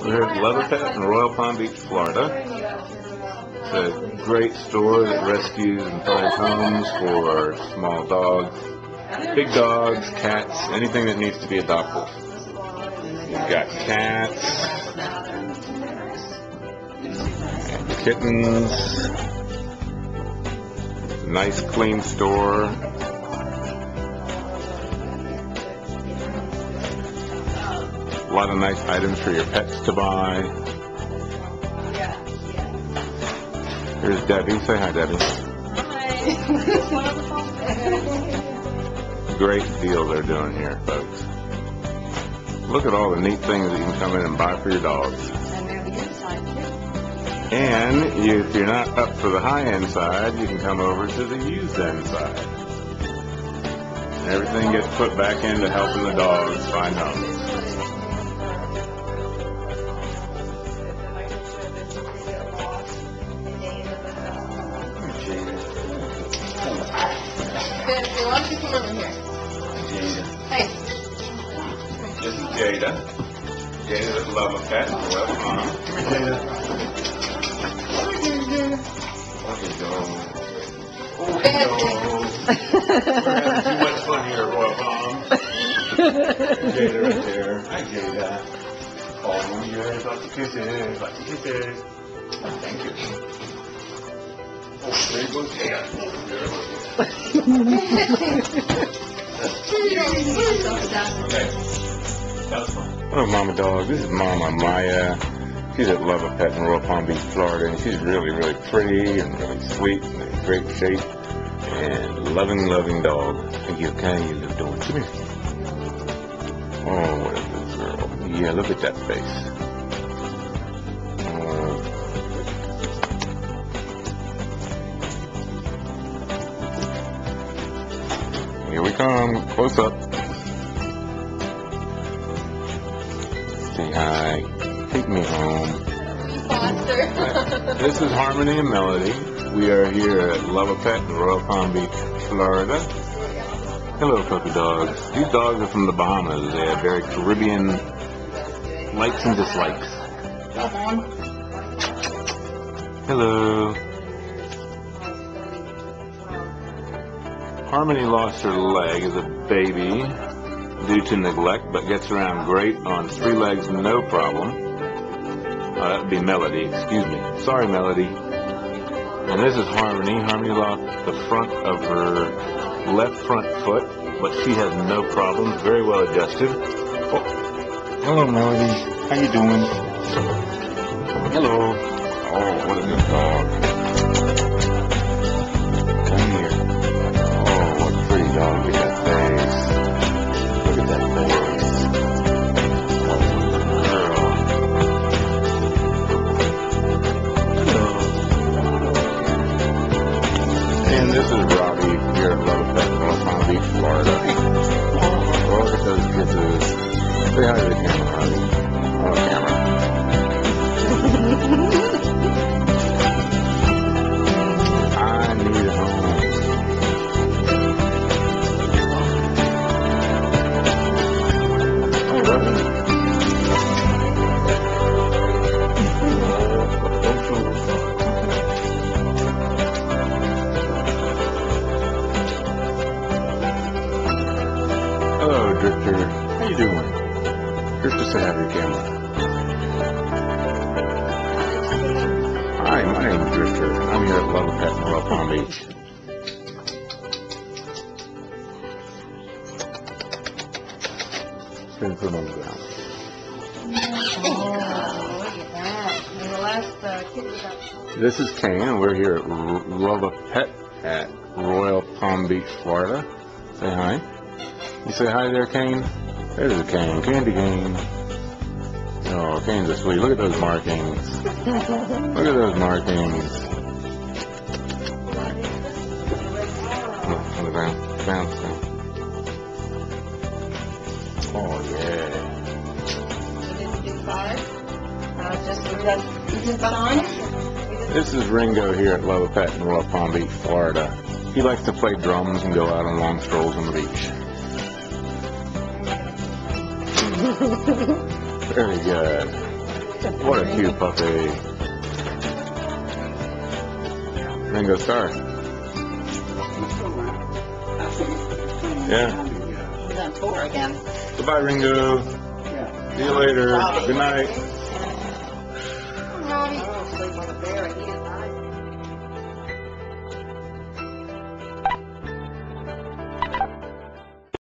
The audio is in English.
We're at Love Pet in Royal Palm Beach, Florida. It's a great store that rescues and finds homes for small dogs, big dogs, cats, anything that needs to be adopted. You've got cats, and kittens, nice clean store. A lot of nice items for your pets to buy. Here's Debbie. Say hi, Debbie. Hi. Great deal they're doing here, folks. Look at all the neat things that you can come in and buy for your dogs. And if you're not up for the high-end side, you can come over to the used-end side. Everything gets put back into helping the dogs find homes. Why don't you come over here? Hey. This is Jada. Jada's Love a Pet. Welcome. Jada. Look at those. Oh, we're having too much fun here at Royal Palm. Jada right there. Hi, Jada. Oh, yes, lots of kisses. Lots of kisses. Thank you. Oh, there goes Jada. Hello, Mama Dog. This is Mama Maya. She's at Love a Pet in Royal Palm Beach, Florida, and she's really, really pretty and really sweet and in great shape and loving dog. Thank you. Okay, you little dog. Come here. Oh, what a good girl. Yeah, look at that face. Here we come, close up. Say hi. Take me home. This is Harmony and Melody. We are here at Love a Pet in Royal Palm Beach, Florida. Hello, puppy dogs. These dogs are from the Bahamas. They have very Caribbean likes and dislikes. Hello. Harmony lost her leg as a baby due to neglect, but gets around great on 3 legs, no problem. That would be Melody, excuse me. Sorry, Melody. And this is Harmony. Harmony lost the front of her left front foot, but she has no problems, very well adjusted. Oh. Hello, Melody. How you doing? Hello. Oh, what a good dog. Come here. Dog, look at that face. Look at that face. Oh, girl. Hello. And this is Robbie here at Love Pet in Royal Palm Beach, Florida. Oh, look at those kisses. Say hi to the camera, Robbie. Oh, camera. I need a home. Hello, Drifter. How you doing? Drifter, say hi to your camera. Hi, my name's Drifter. I'm here at Love a Pet in Royal Palm Beach. Put them on the ground. This is Kane, and we're here at Love a Pet at Royal Palm Beach, Florida. Say hi. You say hi there, Kane? There's a Kane. Candy Cane. Oh, Kane's a sweet. Look at those markings. Look at those markings. On the ground. Down. Oh, yeah. This is Ringo here at Love a Pet in Royal Palm Beach, Florida. He likes to play drums and go out on long strolls on the beach. Very good. What a cute puppy. Ringo Starr. Yeah. He's on tour again. Goodbye, Ringo. See you later. Good night.